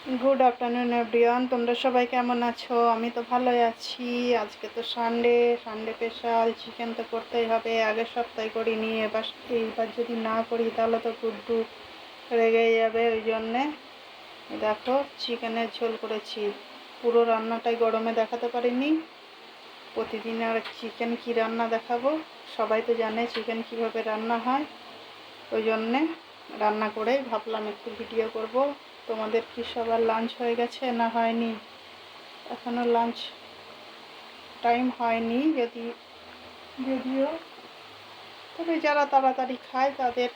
Good afternoon everyone, তোমরা সবাই কেমন আছো? আমি তো ভালোই আছি। আজকে তো সানডে, স্পেশাল চিকেন তো করতেই হবে। আগের সপ্তাহে করিনি, এইবার যদি না করি তাহলে তো গুড্ডু রেগে যাবে। ওই জন্যে দেখো চিকেনের ঝোল করেছি। পুরো রান্নাটাই গরমে দেখাতে পারিনি। প্রতিদিন আর চিকেন কি রান্না দেখাবো? সবাই তো জানে চিকেন কিভাবে রান্না হয়। ওই জন্যে রান্না করেই ভাবলাম একটু ভিডিও করব। তোমাদের কি সবার লাঞ্চ হয়ে গেছে না হয়নি? এখনও লাঞ্চ টাইম হয়নি, যদিও তবে যারা তাড়াতাড়ি খায় তাদের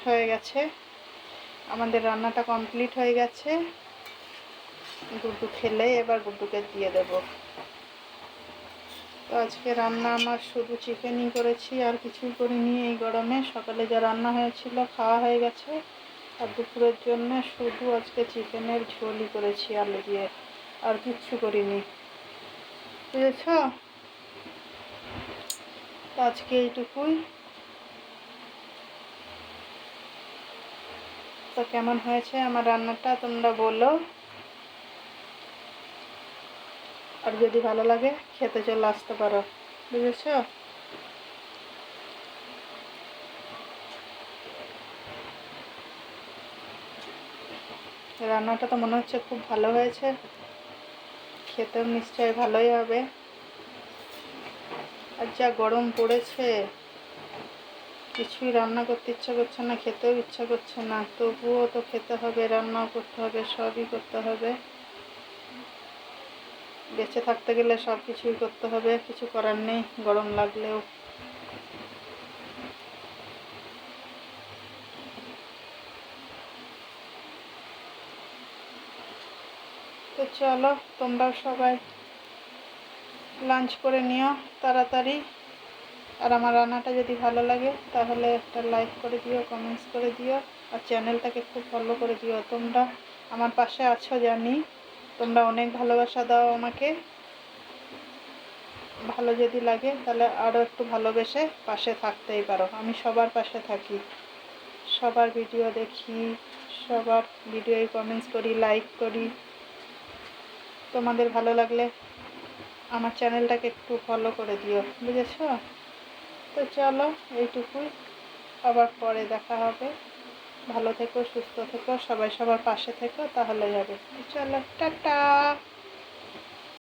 হয়ে গেছে। আমাদের রান্নাটা কমপ্লিট হয়ে গেছে। গুড্ডু খেলে এবার গুড্ডুকে দিয়ে দেব। তো আজকে রান্না আমার শুধু চিকেনই করেছি, আর কিছুই করিনি এই গরমে। সকালে যা রান্না হয়েছিল খাওয়া হয়ে গেছে, আর দুপুরের জন্য শুধু আজকে চিকেনের ঝোলই করেছি আলু দিয়ে, আর কিচ্ছু করিনি, বুঝেছ? তো আজকে এইটুকুই। তো কেমন হয়েছে আমার রান্নাটা তোমরা বলো, আর যদি ভালো লাগে খেতে চলে আসতে পারো, বুঝেছ? রান্নাটা তো মনে হচ্ছে খুব ভালো হয়েছে, খেতেও নিশ্চয়ই ভালোই হবে। আর যা গরম পড়েছে, কিছুই রান্না করতে ইচ্ছা করছে না, খেতেও ইচ্ছা করছে না। তবুও তো খেতে হবে, রান্নাও করতে হবে, সবই করতে হবে। বেঁচে থাকতে গেলে সব কিছুই করতে হবে, কিছু করার নেই গরম লাগলেও। তো চলো, তোমরাও সবাই লাঞ্চ করে নিও তাড়াতাড়ি। আর আমার রান্নাটা যদি ভালো লাগে তাহলে একটা লাইক করে দিও, কমেন্টস করে দিও, আর চ্যানেলটাকে খুব ফলো করে দিও। তোমরা আমার পাশে আছো জানি, তোমরা অনেক ভালোবাসা দাও আমাকে। ভালো যদি লাগে তাহলে আরও একটু ভালোবেসে পাশে থাকতেই পারো। আমি সবার পাশে থাকি, সবার ভিডিও দেখি, সবার ভিডিওয় কমেন্টস করি, লাইক করি। তোমাদের ভালো লাগলে আমার চ্যানেলটাকে একটু ফলো করে দিও, বুঝেছ? তো চলো এইটুকুই, আবার পরে দেখা হবে। ভালো থেকো, সুস্থ থেকো, সবাই সবার পাশে থেকো, তাহলে হবে। চলো, টাটা।